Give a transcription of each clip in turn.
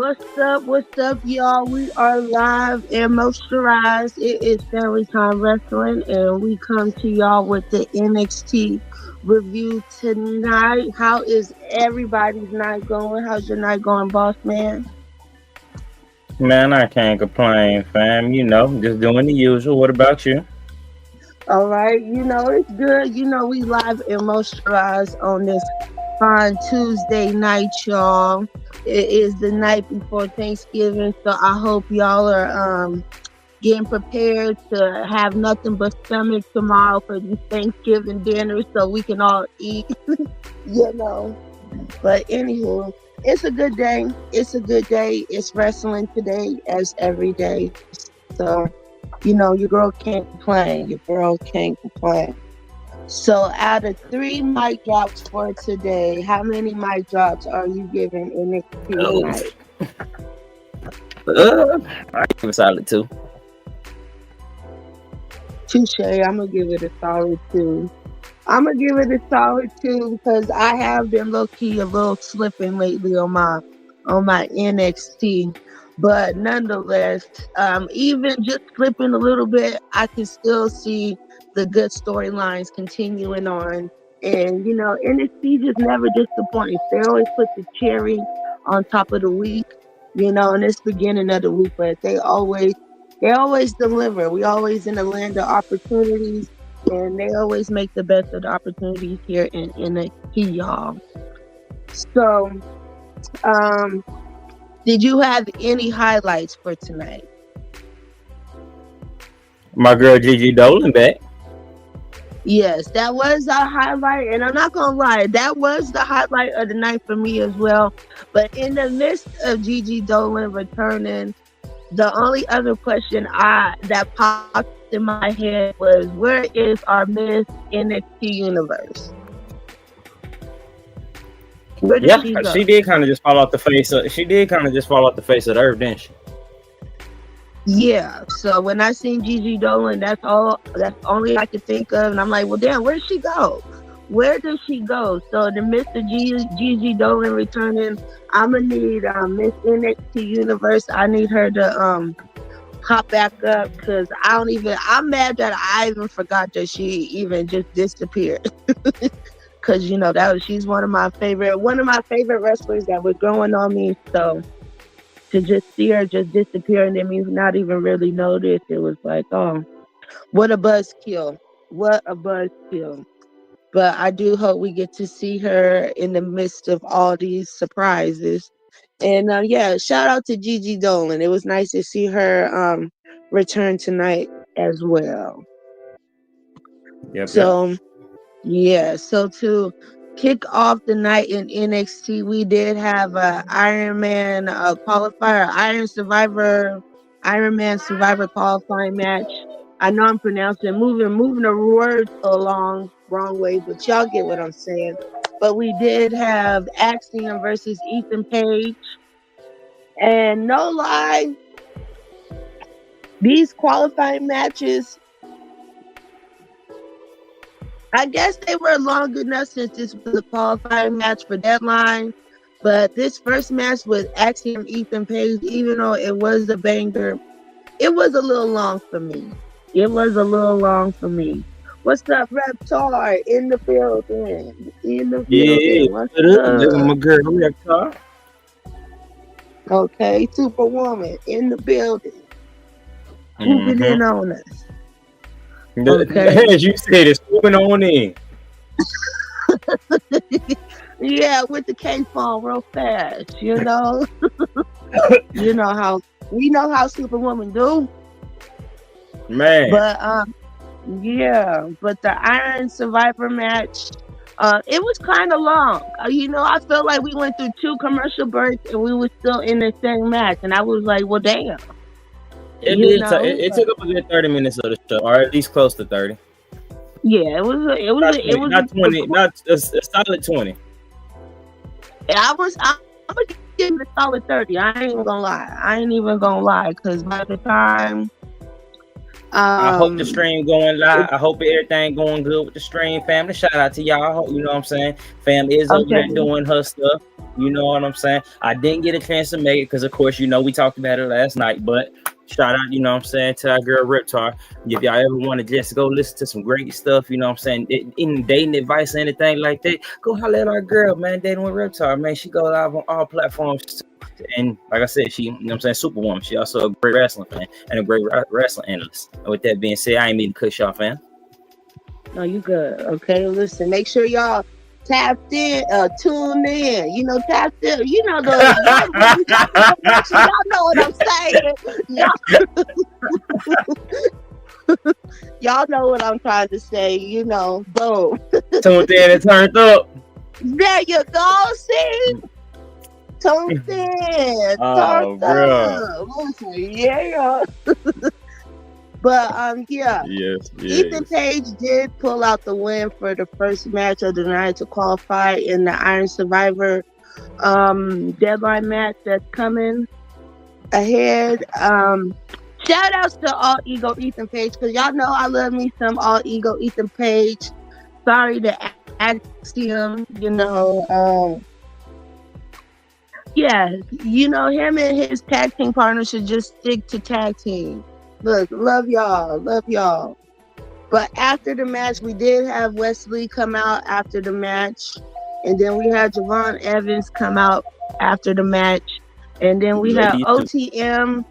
What's up? What's up, y'all? We are live and moisturized. It is Family Time Wrestling, and we come to y'all with the NXT review tonight. How is everybody's night going? How's your night going, boss man? Man, I can't complain, fam. Just doing the usual. What about you? All right, it's good. We live and moisturized on this fine Tuesday night, y'all. It is the night before Thanksgiving, so I hope y'all are getting prepared to have nothing but stomach tomorrow for this Thanksgiving dinner so we can all eat, you know. But anywho, it's a good day. It's a good day. It's wrestling today as every day. So, your girl can't complain. Your girl can't complain. So out of 3 mic drops for today, how many mic drops are you giving NXT Oh, tonight? I give a solid two. Touche, I'm gonna give it a solid 2. I'm gonna give it a solid 2 because I have been low key a little slipping lately on my NXT, but nonetheless, even just slipping a little bit, I can still see the good storylines continuing on. And NXT just never disappoints. They always put the cherry on top of the week, and it's beginning of the week, but they always deliver. We always in the land of opportunities, and they always make the best of the opportunities here in NXT, y'all. So, um, did you have any highlights for tonight? My girl Gigi Dolan back. Yes, that was our highlight, and I'm not gonna lie, that was the highlight of the night for me as well. But in the midst of Gigi Dolan returning, the only other question that popped in my head was, where is our Miss NXT universe? Where did Yeah, she go? she did kind of just fall off the face. She did kind of just fall off the face of the earth, didn't she? Yeah, so when I seen Gigi Dolan, that's only I could think of, and I'm like, well, damn, where'd she go? Where did she go? So the Mr. Gigi Dolan returning, I'm gonna need Miss NXT Universe. I need her to pop back up because I'm mad that I even forgot that she even just disappeared. Because she's one of my favorite wrestlers that was growing on me. So to just see her just disappear and then me not even really notice, it was like, oh, what a buzzkill. What a buzzkill. But I do hope we get to see her in the midst of all these surprises. And yeah, shout out to Gigi Dolan. It was nice to see her return tonight as well. Yep. So yeah, so to kick off the night in NXT, we did have a Iron Man qualifier, Iron Man Survivor qualifying match. I know I'm pronouncing moving the words along wrong way, but y'all get what I'm saying. But we did have Axiom versus Ethan Page, and no lie, these qualifying matches, I guess they were long enough since this was a qualifying match for Deadline. But this first match with Axiom Ethan Page, even though it was a banger, it was a little long for me. It was a little long for me. What's up, Reptar? In the building. In the Yeah, building. What's that's up? my girl. Car. Okay, Superwoman in the building. Swooping in Mm-hmm. on us. Okay. As you said, it's moving on in. Yeah, with the K phone real fast, you know. You know how we know how Superwoman do. Man, But yeah, but the Iron Survivor match, it was kind of long. I felt like we went through 2 commercial breaks and we were still in the same match, and I was like, well, damn, it you did. know. It took up a good 30 minutes of the show, or at least close to 30. Yeah, it was a, it was Not a, it 20, was not a 20, not a solid 20. I'm gonna give it a solid 30. I ain't even gonna lie. Because by the time I hope the Um, stream going live. I hope everything going good with the stream, family. Shout out to y'all. You know what I'm saying? Fam is over there okay. doing her stuff. You know what I'm saying? I didn't get a chance to make it because, of course, we talked about it last night. But shout out, you know what I'm saying, to our girl Reptar. If y'all ever want to just go listen to some great stuff, you know what I'm saying, in dating advice or anything like that, go holler at our girl, man, Dating with Reptar. Man, she go live on all platforms. And like I said, she, you know what I'm saying, superwoman. She also a great wrestling fan and a great wrestling analyst. And with that being said, I ain't mean to cut y'all, fam. No, you good. Okay, listen. Make sure y'all tapped in, tuned in. You know, tapped in. You know the y'all when we talking commercial. Y'all know what I'm saying. Y'all know what I'm trying to say. You know, boom. Tuned in and turned up. There you go. See, tuned in, Oh, turned bro. up. Listen, yeah. But yeah. Yes, Ethan yes. Page did pull out the win for the first match of the night to qualify in the Iron Survivor deadline match that's coming ahead. Shout outs to All Ego Ethan Page, because y'all know I love me some All Ego Ethan Page. Sorry to Axiom, yeah, him and his tag team partner should just stick to tag team. Look, love y'all. But after the match, we did have Wesley come out after the match. And then we had Javon Evans come out after the match. And then we had Ladies too. OTM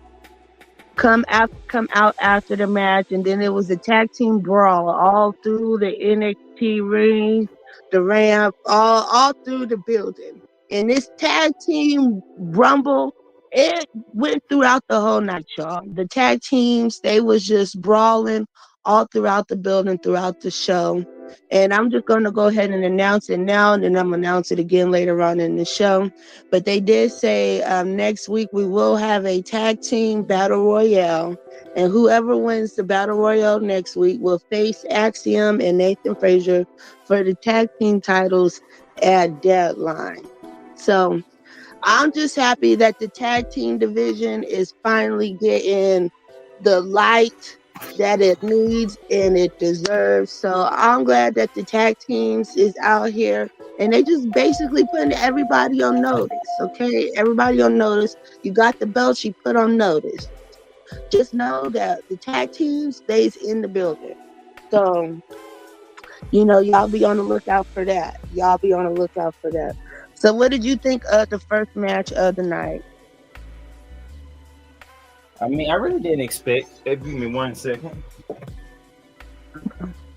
come out after the match. And then it was a tag team brawl all through the NXT ring, the ramp, all through the building. And this tag team rumble, it went throughout the whole night, y'all. The tag teams, they was just brawling all throughout the building, throughout the show. And I'm just going to go ahead and announce it now, and then I'm going to announce it again later on in the show. But they did say next week we will have a tag team battle royale. And whoever wins the battle royale next week will face Axiom and Nathan Frazier for the tag team titles at Deadline. So I'm just happy that the tag team division is finally getting the light that it needs and it deserves. So I'm glad that the tag teams is out here and they just basically putting everybody on notice. Okay, everybody on notice. You got the belts, you put on notice. Just know that the tag team stays in the building. So y'all be on the lookout for that. So what did you think of the first match of the night? I mean, I really didn't expect. Give me 1 second.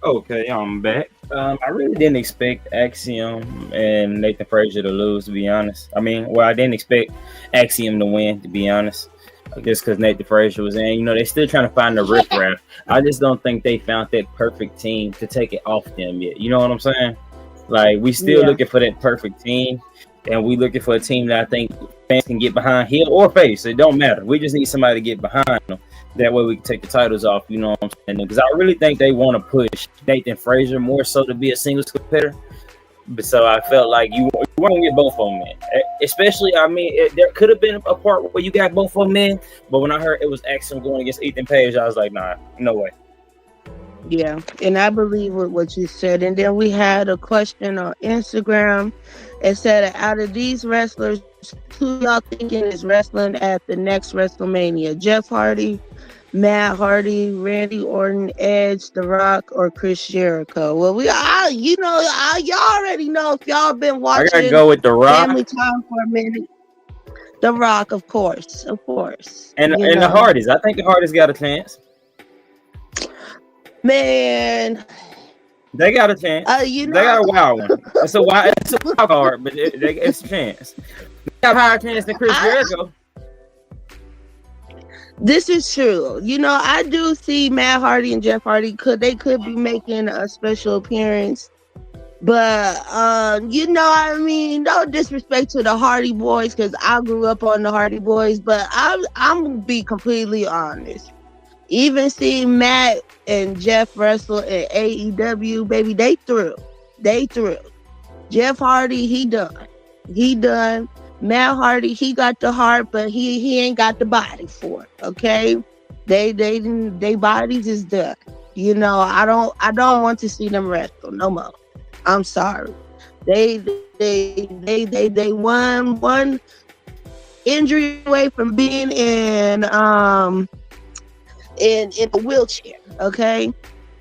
Okay, I'm back. I really didn't expect Axiom and Nathan Frazier to lose, to be honest. I mean, well, I didn't expect Axiom to win, to be honest. Just because Nathan Frazier was in, they're still trying to find the riffraff. I just don't think they found that perfect team to take it off them yet. You know what I'm saying? Like, we still looking for that perfect team, and we looking for a team that I think fans can get behind, heel or face. It don't matter. We just need somebody to get behind them. That way we can take the titles off, you know what I'm saying? Because I really think they want to push Nathan Frazier more so to be a singles competitor. But so I felt like you want to get both of them in. Especially, I mean, there could have been a part where you got both of them in, but when I heard it was Axiom going against Ethan Page, I was like, nah, no way. Yeah, and I believe what you said. And then we had a question on Instagram. It said, out of these wrestlers, who y'all thinking is wrestling at the next WrestleMania? Jeff Hardy, Matt Hardy, Randy Orton, Edge, The Rock, or Chris Jericho? Well, y'all already know if y'all been I gotta watching go with The Family Rock Time for a minute. The Rock, of course. and the Hardys. I think the Hardys got a chance. Man, they got a chance. They got a wild one. It's a wild card, but it's a chance. They got a higher chance than Chris Jericho. This is true. I do see Matt Hardy and Jeff Hardy they could be making a special appearance. But I mean, no disrespect to the Hardy Boys, because I grew up on the Hardy Boys, but I'm gonna be completely honest. Even seeing Matt and Jeff wrestle at AEW, baby, they threw. Jeff Hardy, he done. Matt Hardy, he got the heart, but he ain't got the body for it. Okay. They bodies is done. I don't want to see them wrestle no more. I'm sorry. They one injury away from being in a wheelchair. Okay,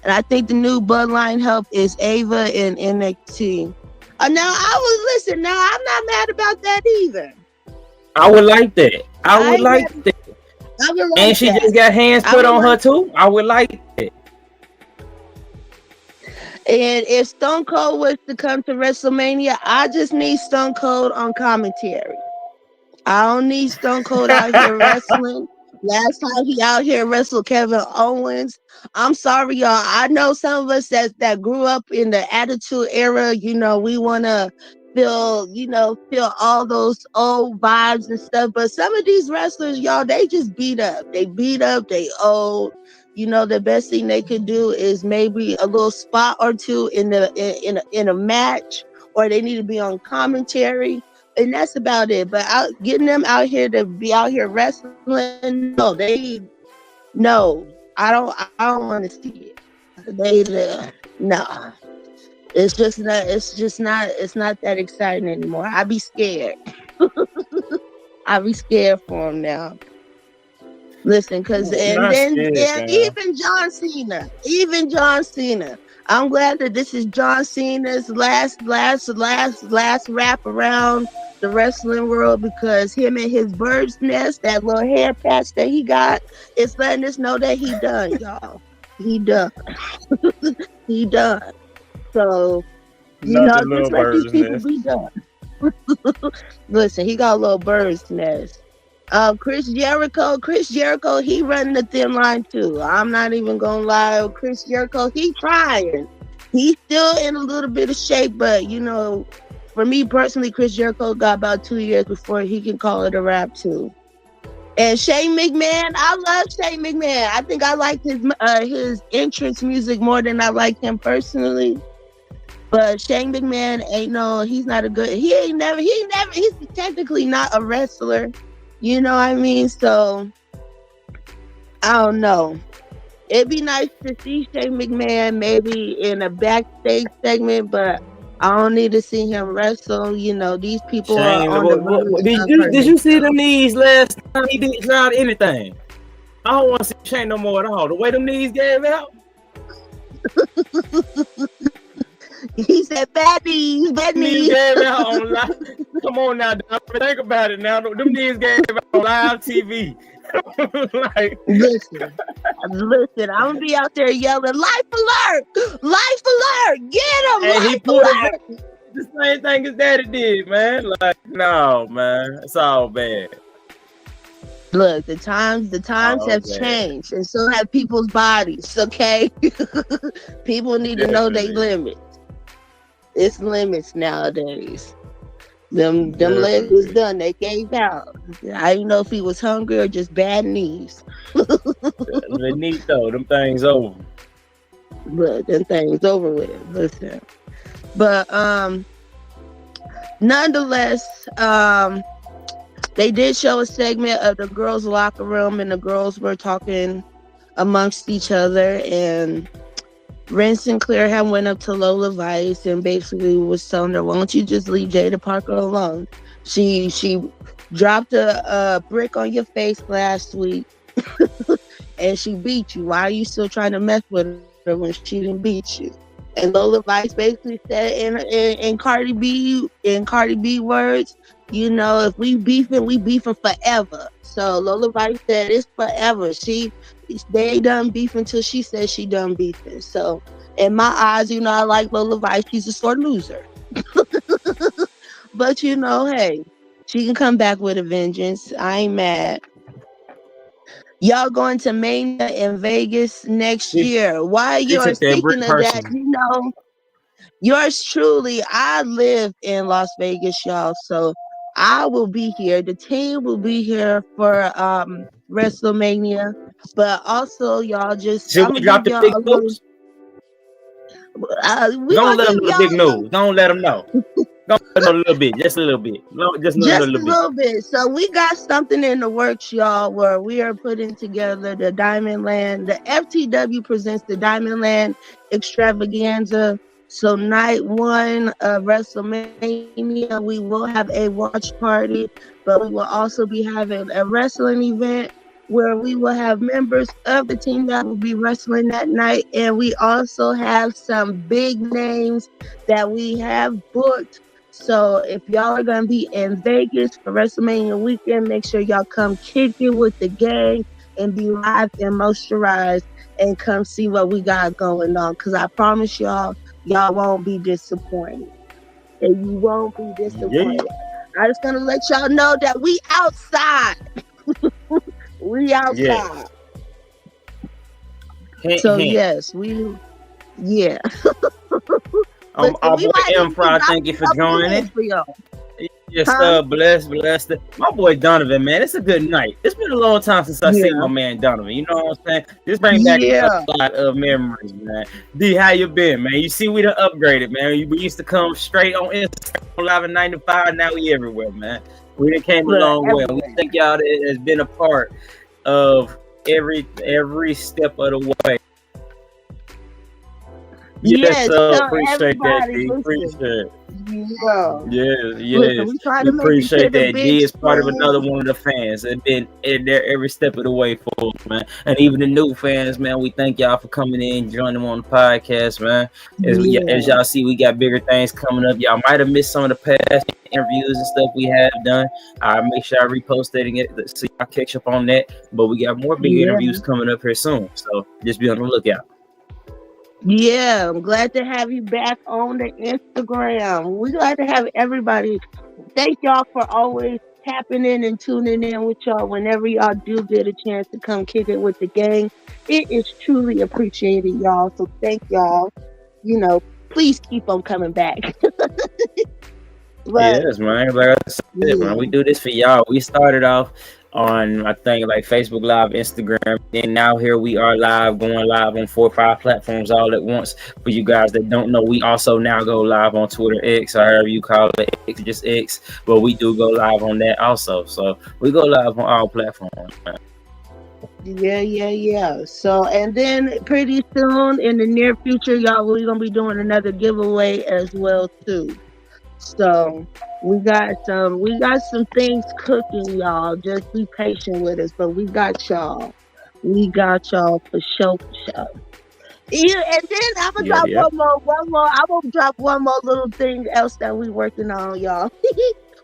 and I think the new Bloodline help is Ava and NXT. Now I was listen. Now I'm not mad about that either. I would like that. I I would ain't like mad. that. I would And like she that. just got hands I put would on her like. too. I would like that. And if Stone Cold was to come to WrestleMania, I just need Stone Cold on commentary. I don't need Stone Cold out here wrestling. Last time he out here wrestled Kevin Owens. I'm sorry, y'all. I know some of us that grew up in the Attitude Era. We want to feel all those old vibes and stuff. But some of these wrestlers, y'all, they just beat up. They beat up. They old. The best thing they could do is maybe a little spot or two in a match, or they need to be on commentary, and that's about it. But getting them out here to be out here wrestling, no, I don't want to see it. No, it's not that exciting anymore. I be scared. I be scared for them now. Listen, cause and Not then scared, and fam. even John Cena. I'm glad that this is John Cena's last wrap around the wrestling world, because him and his bird's nest, that little hair patch that he got, it's letting us know that he done, y'all. He done. He done. So, Not the just little let these bird's people nest. be done. Listen, he got a little bird's nest. Chris Jericho, he running the thin line too. I'm not even gonna lie. Chris Jericho, he trying. He's still in a little bit of shape, but for me personally, Chris Jericho got about 2 years before he can call it a wrap too. And Shane McMahon, I love Shane McMahon. I think I like his entrance music more than I like him personally. But Shane McMahon he's not a good, he's technically not a wrestler. You know what I mean? So, I don't know. It'd be nice to see Shane McMahon maybe in a backstage segment, but I don't need to see him wrestle. These people are Shane, on the verge did of you hurting did you see them themselves. knees last time he did try anything? I don't want to see Shane no more at all. The way them knees gave out, He said, bad knees, bad knees knees. gave out on live. Come on now, Doc, think about it now. Them knees gave out on live TV. Like, Listen, I'm gonna be out there yelling, life alert, life alert, get him, and he life pulled it back alert. the same thing his daddy did, man. Like, no, man, it's all bad. Look, the times All have bad. changed, and so have people's bodies. Okay, people need to know they Definitely. limits. It's limits nowadays. Them legs was Definitely. done. They gave out. I didn't know if he was hungry or just bad knees. They neat though. Them things over. But them things over with. Listen. But nonetheless, they did show a segment of the girls' locker room, and the girls were talking amongst each other, and Ren Sinclair had went up to Lola Vice and basically was telling her, "Why don't you just leave Jada Parker alone? She dropped a brick on your face last week, and she beat you. Why are you still trying to mess with her when she didn't beat you?" And Lola Vice basically said in Cardi B words, if we beefing forever. So Lola Vice said it's forever. They ain't done beefing until she says she done beefing. So in my eyes, I like Lola Vice. She's a sore loser. But hey, she can come back with a vengeance. I ain't mad. Y'all going to Mania in Vegas next She, year. While she you're took that brick speaking of that, personally. yours truly, I live in Las Vegas, y'all. So I will be here. The team will be here for WrestleMania. But also, y'all, just Should I'm we gonna drop give the y'all big a little. folks? We Don't gonna let them give know the big y'all news. Don't let them know. Don't let them know a little bit, just a little bit. No, just know a just little a bit. little bit. So we got something in the works, y'all, where we are putting together the Diamond Land. The FTW presents the Diamond Land Extravaganza. So night one of WrestleMania, we will have a watch party, but we will also be having a wrestling event where we will have members of the team that will be wrestling that night. And we also have some big names that we have booked. So if y'all are gonna be in Vegas for WrestleMania weekend, make sure y'all come kick it with the gang and be live and moisturized and come see what we got going on. Cause I promise y'all won't be disappointed. And you won't be Yeah. disappointed. I just gonna let y'all know that we outside. We outside. Yes. Hint, So hint. yes, yeah. Listen, Our we boy might M even be Fry, thank dropping you a for couple of hits joining. for y'all. Yes, Huh? blessed. My boy Donovan, man, it's a good night. It's been a long time since I seen Yeah. my man Donovan. You know what I'm saying? This bring back a Yeah. lot of memories, man. D, how you been, man? You see, we done upgraded, man. We used to come straight on Instagram live at 95. Now we everywhere, man. We done came a Look, long way. We everywhere. thank y'all that has been a part of every step of the way. Yes, Yes, tell appreciate that, everybody, D. listen. Appreciate it. Yeah. Listen, Yes. we try We to make it to appreciate the that. big D is part of screen. another one of the fans. And been in there every step of the way for us, man. And even the new fans, man, we thank y'all for coming in, joining them on the podcast, man. As Yeah. y'all see, we got bigger things coming up. Y'all might have missed some of the past interviews and stuff we have done. I make sure I repost that and get so y'all catch up on that. But we got more big Yeah. interviews coming up here soon. So just be on the lookout. Yeah. I'm glad to have you back on the Instagram. We glad to have everybody. Thank y'all for always tapping in and tuning in with y'all whenever y'all do get a chance to come kick it with the gang. It is truly appreciated, y'all. So thank y'all. You know, please keep on coming back. But Yes, man. Like I said, man, yeah, we do this for y'all. We started off on I think like Facebook Live, Instagram, and now here we are live, going live on 4 or 5 platforms all at once. For you guys that don't know, we also now go live on Twitter X, or however you call it, X, just X. But we do go live on that also. So we go live on all platforms, man. yeah. So, and then pretty soon in the near future, y'all, we're gonna be doing another giveaway as well too. So we got some things cooking, y'all. Just be patient with us, but we got y'all. We got y'all for sure, for sure. Yeah, and then I'm gonna Yeah, drop yeah. one more. I'm gonna drop one more little thing else that we working on, y'all.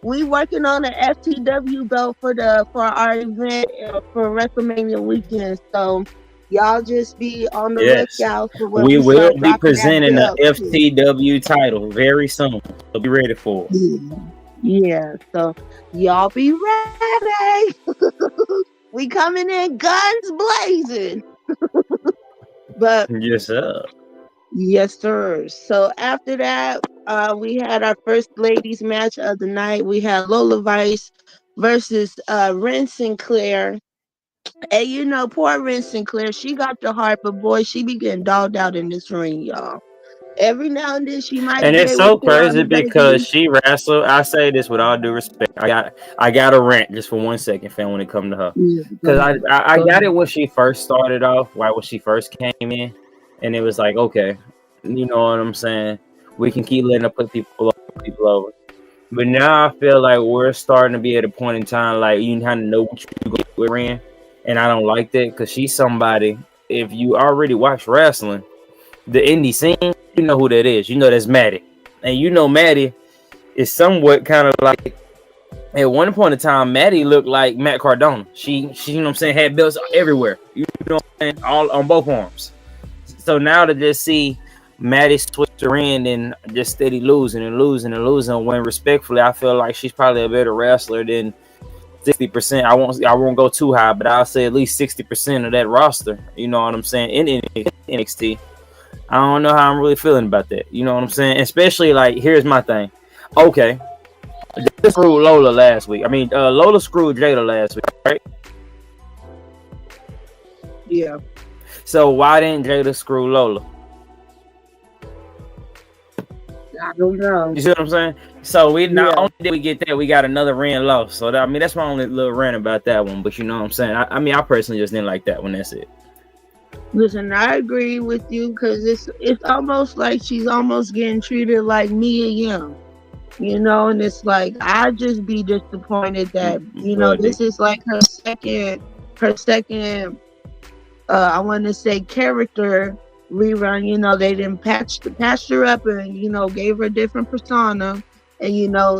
We working on an FTW belt for our event for WrestleMania weekend. So y'all just be on the Yes. lookout for when We we will start be dropping that presenting the belt too. FTW title very soon. So be ready for it. Yeah. Yeah. So y'all be ready. We coming in guns blazing. But Yes, sir. yes, sir. So after that, we had our first ladies match of the night. We had Lola Vice versus Ren Sinclair. And you know, poor Ren Sinclair, she got the heart, but boy, she be getting dogged out in this ring, y'all. Every now and then she might And be it's able to so pull out crazy a because baby. she wrestled. I say this with all due respect. I got a rant just for 1 second, fam, when it come to her, Yeah, go because I, ahead. I I Go got it ahead. when she first started off, right when she first came in, and it was like, okay, you know what I'm saying. We can keep letting her put people over. But now I feel like we're starting to be at a point in time like you kind of know what you're in, and I don't like that because she's somebody. If you already watch wrestling, the indie scene, you know who that is. You know that's Maddie, and you know Maddie is somewhat kind of like at one point in time, Maddie looked like Matt Cardona. She, you know what I'm saying, had belts everywhere. You know what I'm saying, all on both arms. So now to just see Maddie switch her in and just steady losing and losing and losing. When respectfully, I feel like she's probably a better wrestler than 60%. I won't go too high, but I'll say at least 60% of that roster. You know what I'm saying in NXT. I don't know how I'm really feeling about that. You know what I'm saying? Especially like, here's my thing. Okay, they screwed Lola last week. I mean, Lola screwed Jada last week, right? Yeah. So why didn't Jada screw Lola? I don't know. You see what I'm saying? So we not Yeah. only did we get that, we got another ran loss. So that, I mean, that's my only little rant about that one. But you know what I'm saying? I mean, I personally just didn't like that one. That's it. Listen, I agree with you because it's almost like she's almost getting treated like Mia Young, and it's like I just be disappointed that Buddy. this is like her second I want to say character rerun. They didn't patch her up and gave her a different persona, and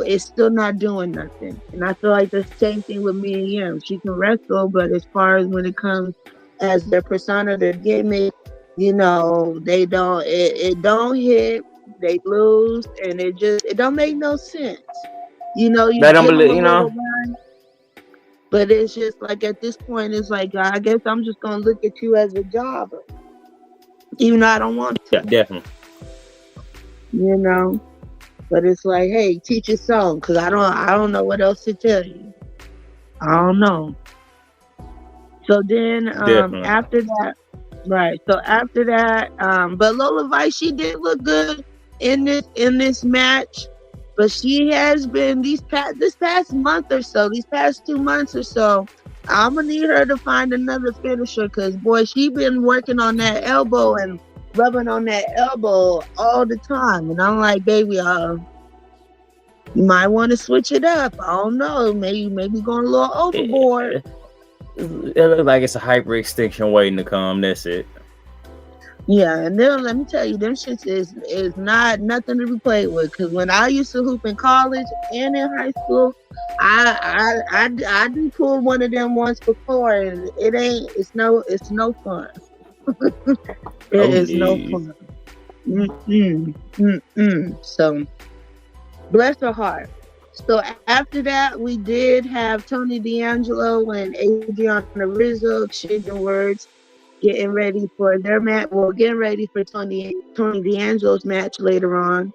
it's still not doing nothing. And I feel like the same thing with me and Yim. She can wrestle, but as far as when it comes as their persona, their gimmick, they don't. It don't hit. They lose, and it don't make no sense. You They don't give them believe, a little run, but it's just like at this point, it's like I guess I'm just gonna look at you as a jobber, even though I don't want Yeah, to, definitely. you know. But it's like, hey, teach your song, cause I don't know what else to tell you. I don't know. So then, Definitely. after that, right? So after that, but Lola Vice, she did look good in this match, but she has been this past month or so, these past 2 months or so. I'm gonna need her to find another finisher, cause boy, she been working on that elbow and rubbing on that elbow all the time, and I'm like, baby, you might want to switch it up. I don't know, maybe going a little overboard. It looks like it's a hyper extinction waiting to come. That's it. Yeah, and then let me tell you, them shits is not nothing to be played with. Cause when I used to hoop in college and in high school, I do pull one of them once before, and it's no fun. It Oh is no yeah. fun. So bless her heart. So after that, we did have Tony D'Angelo and Adriana Rizzo exchanging words, getting ready for their match. Well, getting ready for Tony D'Angelo's match later on.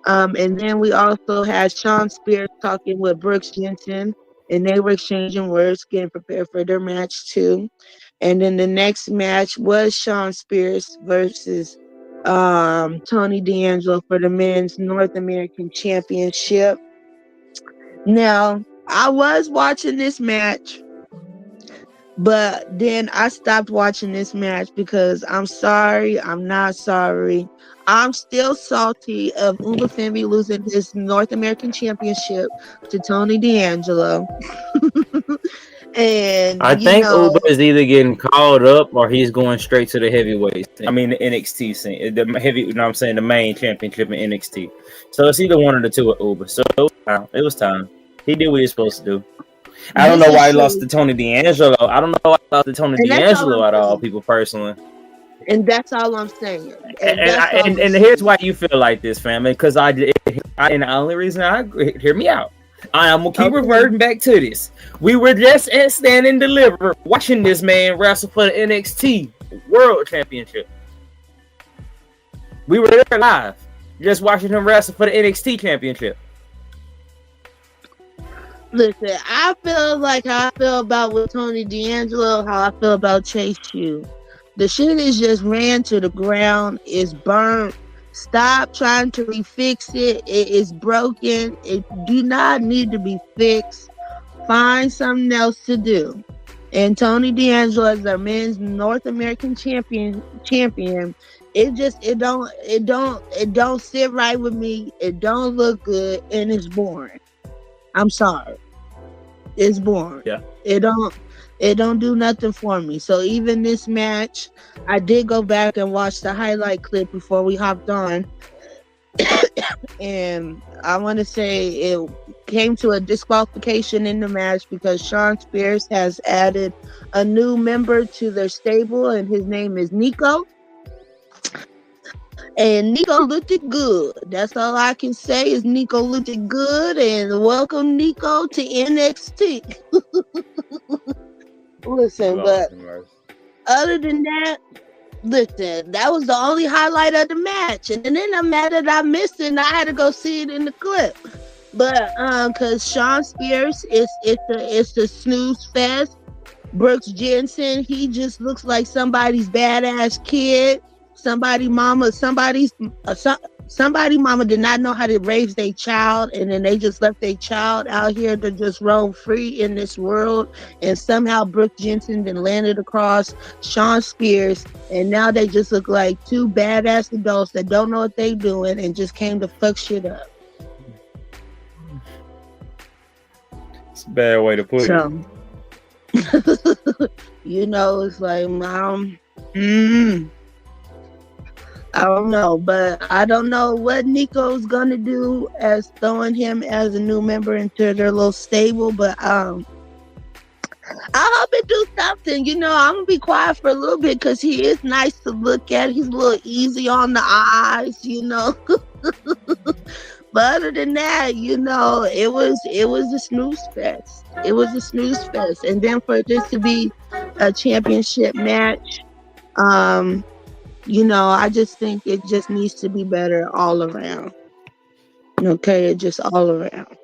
And then we also had Sean Spears talking with Brooks Jensen, and they were exchanging words, getting prepared for their match too. And then the next match was Sean Spears versus Tony D'Angelo for the men's North American Championship. Now, I was watching this match, but then I stopped watching this match because I'm sorry, I'm not sorry. I'm still salty of Umba Femi losing his North American Championship to Tony D'Angelo. And, I think Uber is either getting called up or he's going straight to the heavyweights. I mean the NXT scene, the heavy. You know what I'm saying, the main championship in NXT. So it's either one of the two with Uber. So it was time. He did what he was supposed to do. I don't this know is why he lost true. to Tony D'Angelo. I don't know why he lost to Tony And that's all D'Angelo I'm out of all saying. people personally. And that's all I'm saying. And And that's all I'm and here's saying. why you feel like this, family. Because and the only reason I agree, hear me out. I'm gonna keep Okay. reverting back to this. We were just at Stand and Deliver watching this man wrestle for the NXT World Championship. We were there live, just watching him wrestle for the NXT Championship. Listen, I feel like how I feel about with Tony D'Angelo, how I feel about Chase Hugh. The shit is just ran to the ground. It's burnt. Stop trying to refix it. It is broken. It do not need to be fixed. Find something else to do. And Tony D'Angelo as our men's North American champion. It don't sit right with me. It don't look good, and it's boring. I'm sorry. It's boring. Yeah. It don't do nothing for me. So even this match, I did go back and watch the highlight clip before we hopped on. And I want to say it came to a disqualification in the match because Sean Spears has added a new member to their stable, and his name is Nico. And Nico looked it good. That's all I can say is Nico looked it good. And welcome Nico to NXT. Listen, but other than that, listen, that was the only highlight of the match. And then I'm mad that I missed it and I had to go see it in the clip. But cause Sean Spears it's a snooze fest. Brooks Jensen, he just looks like somebody's badass kid, somebody mama, somebody's Somebody mama did not know how to raise their child, and then they just left their child out here to just roam free in this world. And somehow Brooke Jensen then landed across Sean Spears, and now they just look like two badass adults that don't know what they doing and just came to fuck shit up. It's a bad way to put it. So it's like mm, I don't know, but I don't know what Nico's gonna do as throwing him as a new member into their little stable. But I hope it do something. I'm gonna be quiet for a little bit because he is nice to look at. He's a little easy on the eyes. But other than that, it was a snooze fest. It was a snooze fest, and then for this to be a championship match, um, I just think it just needs to be better all around. Okay, just all around.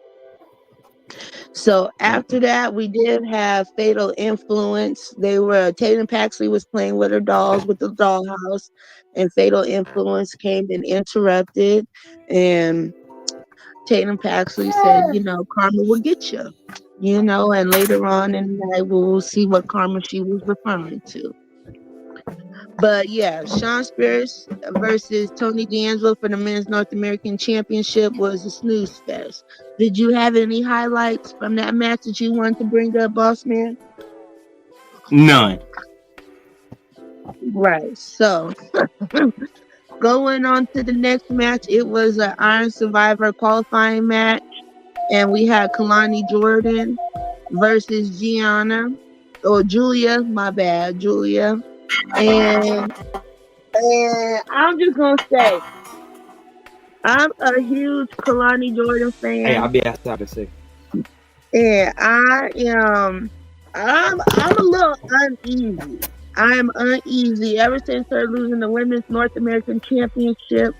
So after that, we did have Fatal Influence. Tatum Paxley was playing with her dolls with the dollhouse, and Fatal Influence came and interrupted. And Tatum Paxley said, Karma will get you. And later on in the night, we'll see what karma she was referring to. But yeah, Sean Spears versus Tony D'Angelo for the Men's North American Championship was a snooze fest. Did you have any highlights from that match that you wanted to bring up, boss man? None. Right. So going on to the next match, it was an Iron Survivor qualifying match, and we had Kalani Jordan versus Julia, my bad, Julia. And I'm just gonna say, I'm a huge Kalani Jordan Hey, fan, I'll be outside to say. and I'm a little uneasy. I am uneasy ever since her losing the Women's North American Championship.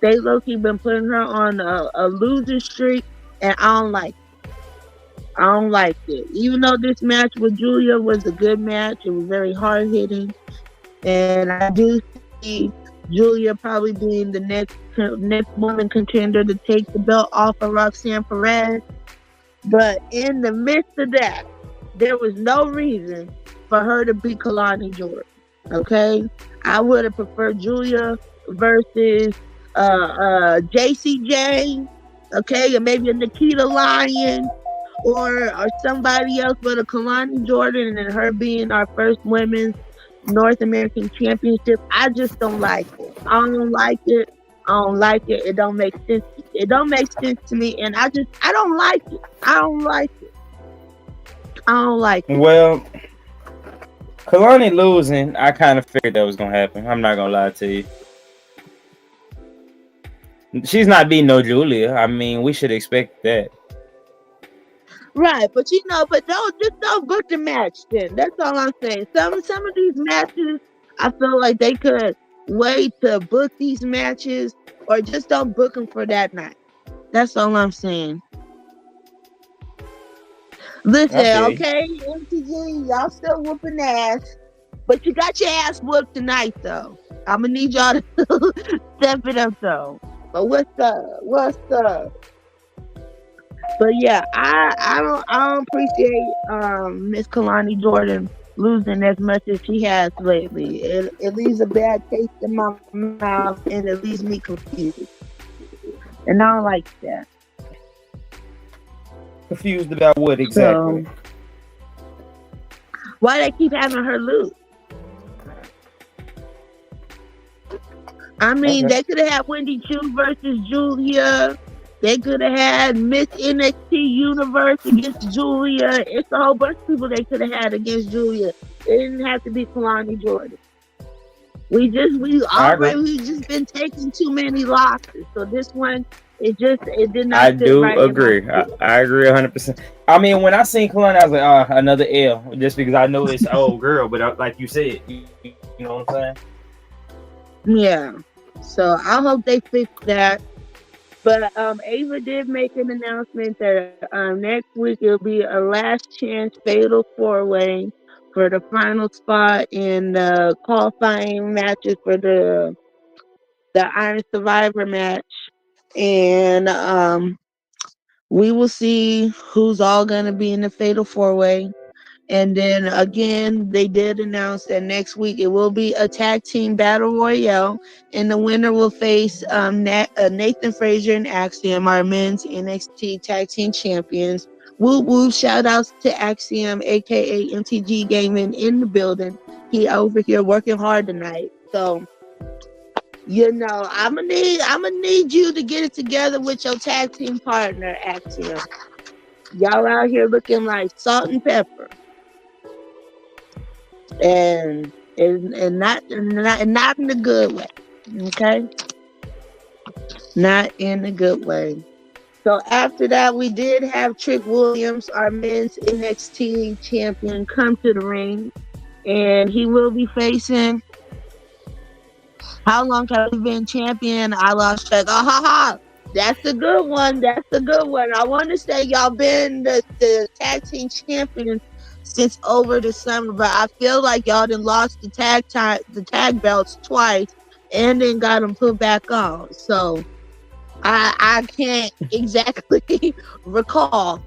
They low-key been putting her on a losing streak, and I don't like it. I don't like it. Even though this match with Julia was a good match, it was very hard hitting, and I do see Julia probably being the next woman contender to take the belt off of Roxanne Perez. But in the midst of that, there was no reason for her to beat Kalani Jordan. Okay, I would have preferred Julia versus JCJ. Okay, or maybe a Nikita Lyon or somebody else, but a Kalani Jordan and her being our first women's North American Championship. I just don't like it. I don't like it. I don't like it. It don't make sense. It don't make sense to me, and I don't like it. I don't like it. I don't like it. Well, Kalani losing, I kind of figured that was gonna happen. I'm not gonna lie to you. She's not beating no Julia. I mean, we should expect that. Right, but don't book the match then. That's all I'm saying. Some of these matches, I feel like they could wait to book these matches, or just don't book them for that night. That's all I'm saying. Listen, Okay. okay, MTG, y'all still whooping ass, but you got your ass whooped tonight, though. I'm gonna need y'all to step it up, though. But what's up? What's up? But yeah, I don't appreciate Miss Kalani Jordan losing as much as she has lately. It leaves a bad taste in my mouth, and it leaves me confused. And I don't like that. Confused about what exactly? So why they keep having her lose? I mean, Okay. they could have had Wendy Chu versus Julia. They could have had Miss NXT Universe against Julia. It's a whole bunch of people they could have had against Julia. It didn't have to be Kalani Jordan. We I agree. just been taking too many losses. So this one, it did not I sit do right in my agree. spirit. I agree 100%. I mean, when I seen Kalani, I was like, another L, just because I know it's an old girl. But like you said, you know what I'm saying? Yeah. So I hope they fix that. But Ava did make an announcement that next week it'll be a last chance fatal four-way for the final spot in the qualifying matches for the the Iron Survivor match, and we will see who's all gonna be in the Fatal 4-Way. And then again, they did announce that next week it will be a tag team battle royale, and the winner will face Nathan Frazier and Axiom, our men's NXT tag team champions. Woo woo! Shout outs to Axiom, aka MTG Gaming, in the building. He over here working hard tonight. So I'm gonna need you to get it together with your tag team partner, Axiom. Y'all out here looking like salt and pepper. And not in a good way. Okay, not in a good way. So after that, we did have Trick Williams, our men's NXT champion, come to the ring, and he will be facing. How long have we been champion? I lost track. Ah ha ha! That's the good one. That's the good one. I want to say y'all been the tag team champions since over the summer, but I feel like y'all done lost the tag belts twice, and then got them put back on. So I can't exactly recall,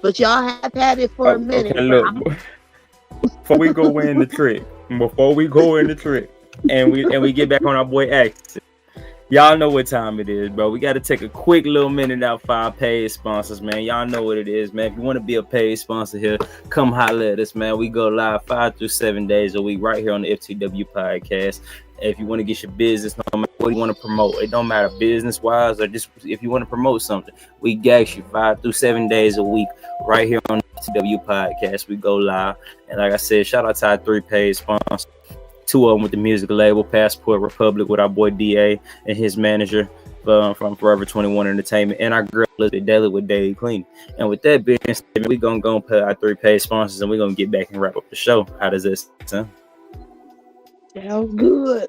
but y'all have had it for a minute. Okay, look. Before we go in the trick, and we get back on our boy X. Y'all know what time it is, bro. We got to take a quick little minute out for our paid sponsors, man. Y'all know what it is, man. If you want to be a paid sponsor here, come holler at us, man. We go live 5 through 7 days a week right here on the FTW podcast. If you want to get your business, no matter what you want to promote, it don't matter business-wise or just if you want to promote something, we gas you 5 through 7 days a week right here on the FTW podcast. We go live. And like I said, shout out to our 3 paid sponsors. 2 of them with the music label, Passport Republic, with our boy DA and his manager from Forever 21 Entertainment, and our girl Elizabeth Daily with Daily Clean. And with that being said, we're going to go and put our 3 paid sponsors, and we're going to get back and wrap up the show. How does this sound? Sounds good.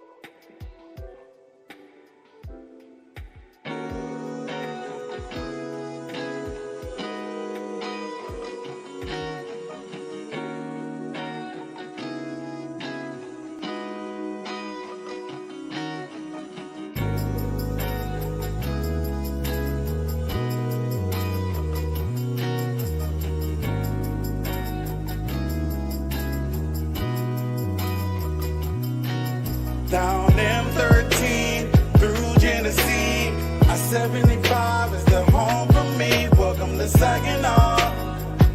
Down M13 through Genesee, I-75 is the home for me. Welcome to Saginaw,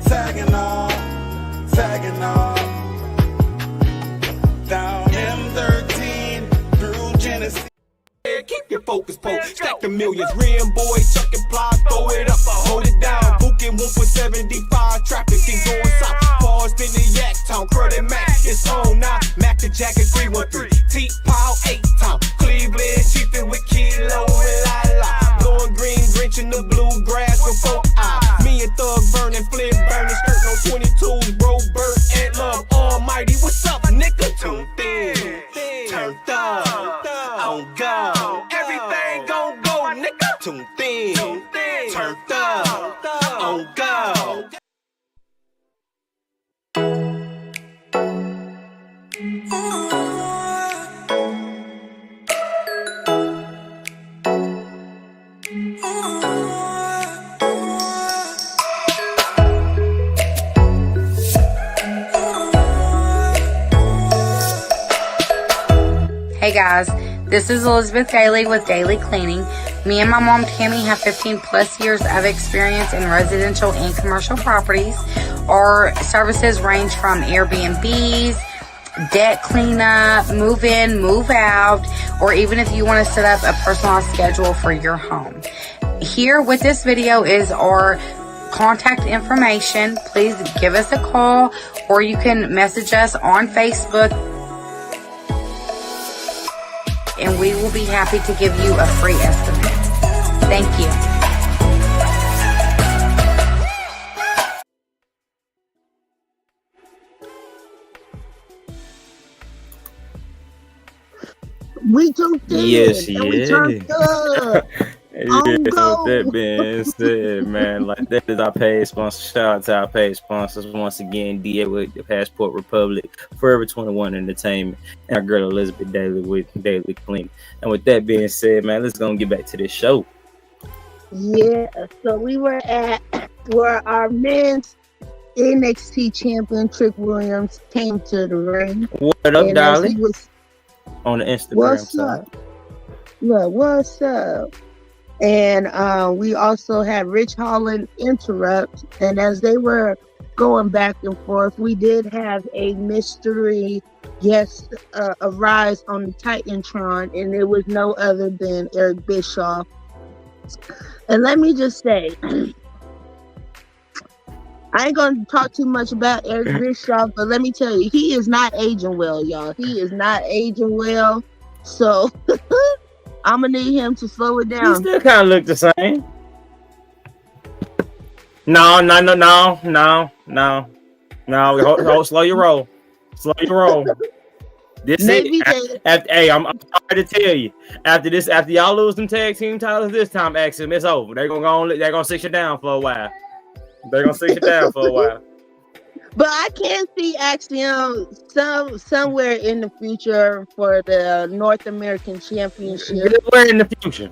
Saginaw, Saginaw. Down M13 through Genesee. Keep your focus, stack the millions. Rim boys, chuck and ply, throw it up, hold it down. Booking 1.75, traffic ain't going south. Bars been the yak town, credit max, it's on now. Mac the jacket 313, T-Pile 8 town. Cleveland, chiefin' with Kilo and La. Blowing green, drenching the bluegrass with folk eye. Me and Thug burning, Flip burning, skirt on 22s, bro, Burt and Love Almighty. What's up, nigga? Tuned in, turned up, on go. Everything gon' go, nigga. Tuned in, turned up, on go. Hey guys, this is Elizabeth Daly with Daily Cleaning. Me and my mom Tammy have 15 plus years of experience in residential and commercial properties. Our services range from Airbnbs, debt cleanup, move in, move out, or even if you want to set up a personalized schedule for your home. Here with this video is our contact information. Please give us a call, or you can message us on Facebook, and we will be happy to give you a free estimate. Thank you. We tuned in. Yes, and we yeah. turned up. On So with that go. being said, man, like that is our paid sponsor. Shout out to our paid sponsors once again. DA with the Passport Republic, Forever 21 Entertainment, and our girl Elizabeth Daily with Daily Clean. And with that being said, man, let's go get back to this show. Yeah, so we were at where our men's NXT champion Trick Williams came to the ring, What up, and as he darling? was, On the Instagram what's side. up? Look, what's up? And we also had Rich Holland interrupt, and as they were going back and forth, we did have a mystery guest arise on the Titantron, and it was no other than Eric Bischoff. And let me just say, I ain't gonna talk too much about Eric Bischoff, but let me tell you, he is not aging well, y'all. He is not aging well. So I'm gonna need him to slow it He down. still kind of look the same. No. Slow your roll. Slow your roll. This Maybe it. Hey, I'm sorry to tell you. After y'all lose them tag team titles this time, Axiom, it's over. They're gonna sit you down for a while. But I can see Axiom somewhere in the future for the North American Championship. Where in the future?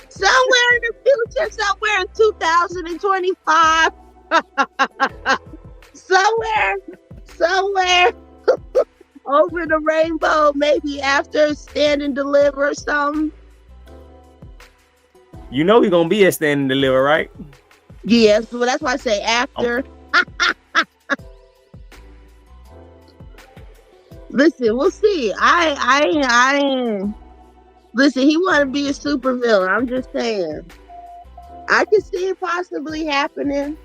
Somewhere in the future, somewhere in 2025. somewhere over the rainbow, maybe after Stand and Deliver or something. You know he's gonna be a Stand and Deliver, right? Yes, well that's why I say after. Listen, we'll see. I listen, he want to be a super villain. I'm just saying. I can see it possibly happening.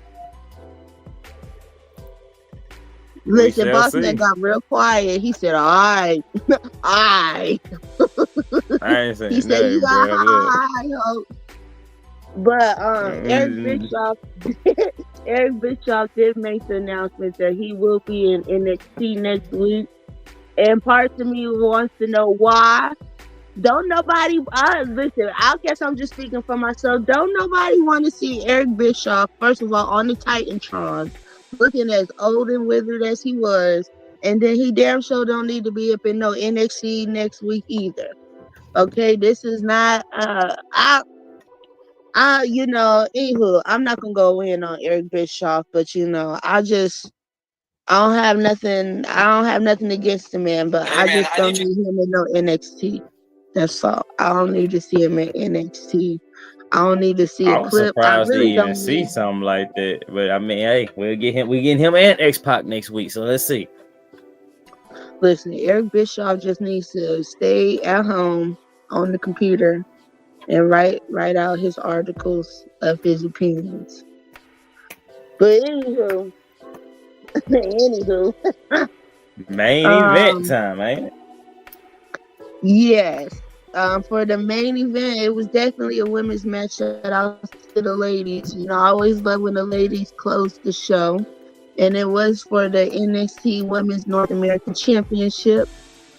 Listen, boss man got real quiet. He said, all right. I ain't saying he said, nothing, you got bro. high hope. But Eric Bischoff did make the announcement that he will be in NXT next week. And parts of me wants to know why. Don't nobody listen, I guess I'm just speaking for myself. Don't nobody want to see Eric Bischoff, first of all, on the Titantron, looking as old and withered as he was, and then he damn sure don't need to be up in no NXT next week either. Okay, this is not anywho, I'm not gonna go in on Eric Bischoff, but I don't have nothing against the man, but I just don't need him in no NXT. That's all. I don't need to see him in NXT. I don't need to see I a was clip. I surprised to really even don't see need. something like that. But I mean, hey, we're getting him and X-Pac next week. So let's see. Listen, Eric Bischoff just needs to stay at home on the computer and write out his articles of his opinions. But anywho, Main event time, ain't it? yes. For the main event, it was definitely a women's match. Shout out to the ladies. I always love when the ladies close the show. And it was for the NXT Women's North American Championship.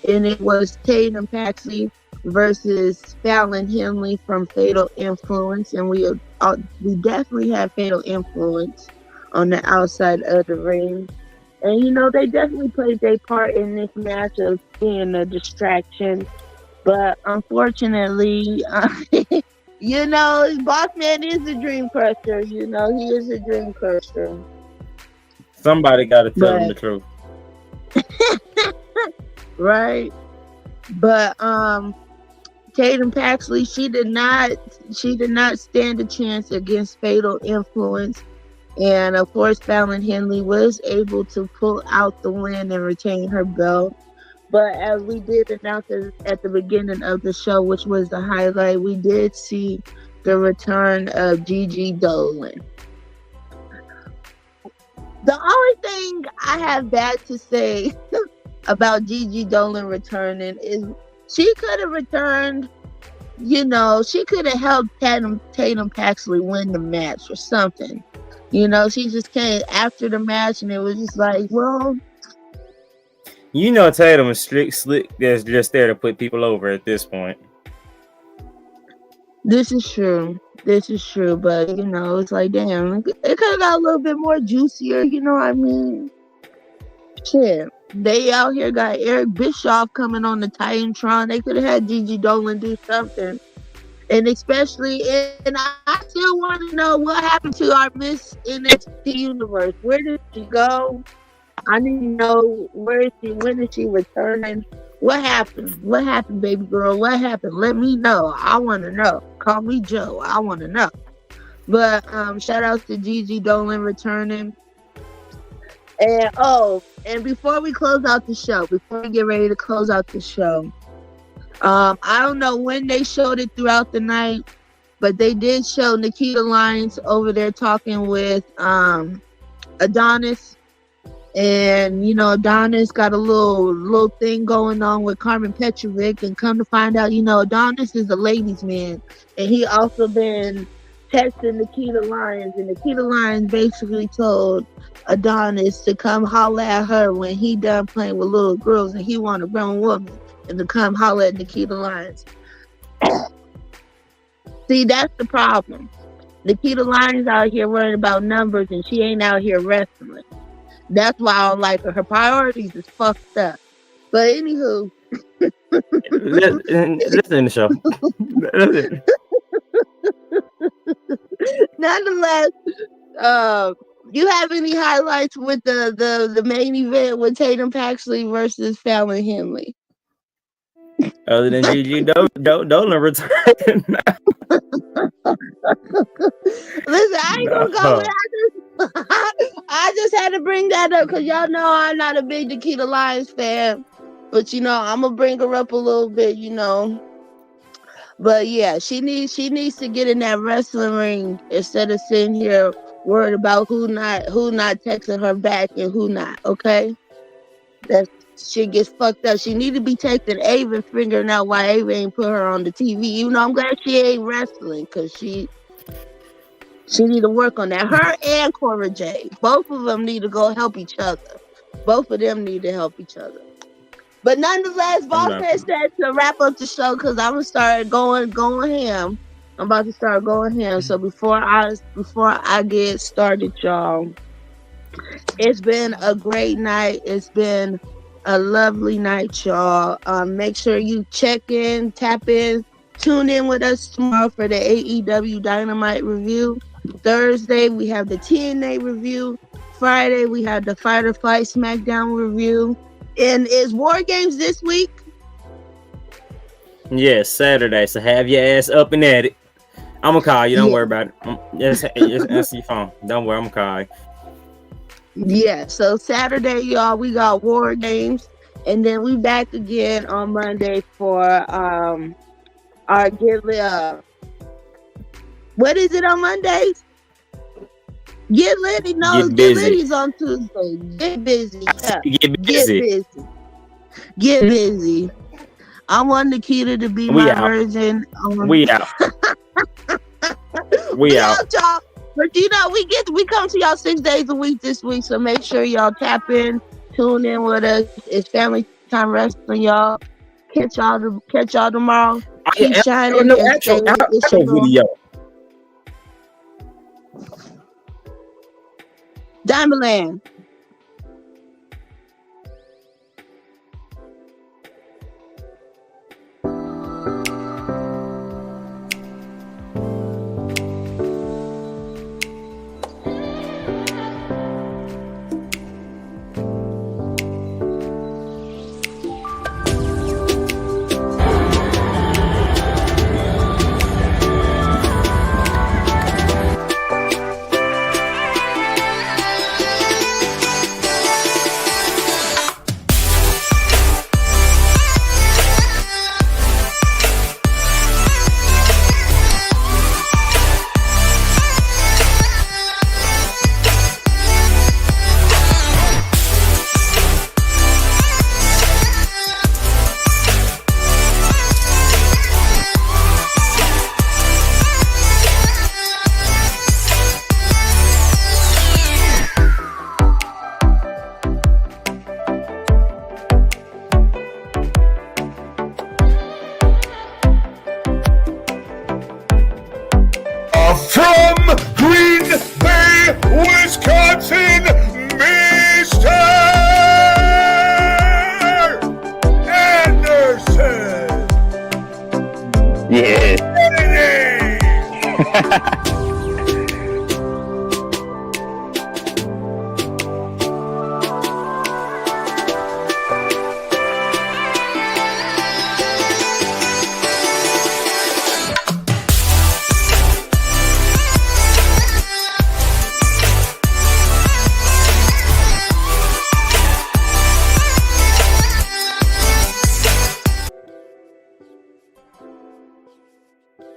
And it was Tatum Paxley versus Fallon Henley from Fatal Influence. And we definitely had Fatal Influence on the outside of the ring. And, they definitely played their part in this match of being a distraction. But unfortunately, Boss Man is a dream crusher. He is a dream crusher. Somebody got to tell him the truth. Right. But Tatum Paxley, she did not stand a chance against Fatal Influence. And of course, Fallon Henley was able to pull out the win and retain her belt. But as we did announce at the beginning of the show, which was the highlight, we did see the return of Gigi Dolan. The only thing I have bad to say about Gigi Dolan returning is she could have returned, she could have helped Tatum Paxley win the match or something. She just came after the match and it was just like, well... Tatum is slick that's just there to put people over at this point. This is true. This is true, but it's like, damn, it could have got a little bit more juicier. You know what I mean? Shit. They out here got Eric Bischoff coming on the Titantron. They could have had Gigi Dolan do something. And especially, and I still want to know what happened to our Miss NXT universe. Where did she go? I need to know where is she, when is she returning? What happened? What happened, baby girl? What happened? Let me know. I want to know. Call me Joe. I want to know. But shout out to Gigi Dolan returning. And before we close out the show, before we get ready to close out the show, I don't know when they showed it throughout the night, but they did show Nikita Lyons over there talking with Adonis. And Adonis got a little thing going on with Carmen Petrovic, and come to find out, Adonis is a ladies' man, and he also been texting Nikita Lyons, and Nikita Lyons basically told Adonis to come holler at her when he done playing with little girls, and he want a grown woman, and to come holler at Nikita Lyons. See, that's the problem. Nikita Lyons out here worrying about numbers, and she ain't out here wrestling. That's why I don't like her. Her priorities is fucked up. But anywho, Listen to the show. Nonetheless, you have any highlights with the main event with Tatum Paxley versus Fallon Henley? Other than Gigi Dolan return. Listen, I ain't gonna go with it. I just had to bring that up because y'all know I'm not a big Nikita Lyons fan, but I'm gonna bring her up a little bit, But yeah, she needs to get in that wrestling ring instead of sitting here worried about who not texting her back and who not. Okay, that shit gets fucked up. She need to be texting Ava, figuring out why Ava ain't put her on the TV. I'm glad she ain't wrestling because she need to work on that. Her and Cora J, both of them need to go help each other. Both of them need to help each other. But nonetheless, Bossman said to wrap up the show because I'm gonna start going ham. I'm about to start going ham. So before I get started, y'all, it's been a great night. It's been a lovely night, y'all. Make sure you check in, tap in, tune in with us tomorrow for the AEW Dynamite review. Thursday we have the TNA review. Friday we have the Fight or Flight SmackDown review. And is War Games this week? Yes, Saturday. So have your ass up and at it. I'm gonna call you. Don't worry about it. Just answer your phone. Don't worry. I'm gonna call you. Yeah. So Saturday, y'all, we got War Games, and then we back again on Monday for our what is it on Mondays? Get Litty. No, Get Litty's on Tuesday. Get busy. Yeah. Get busy. I want Nikita to be my version. We out. We out, y'all. But we come to y'all 6 days a week this week, so make sure y'all tap in, tune in with us. It's Family Time Wrestling, y'all. Catch y'all tomorrow. Keep shining. Actual video. Diamond Land. Yeah.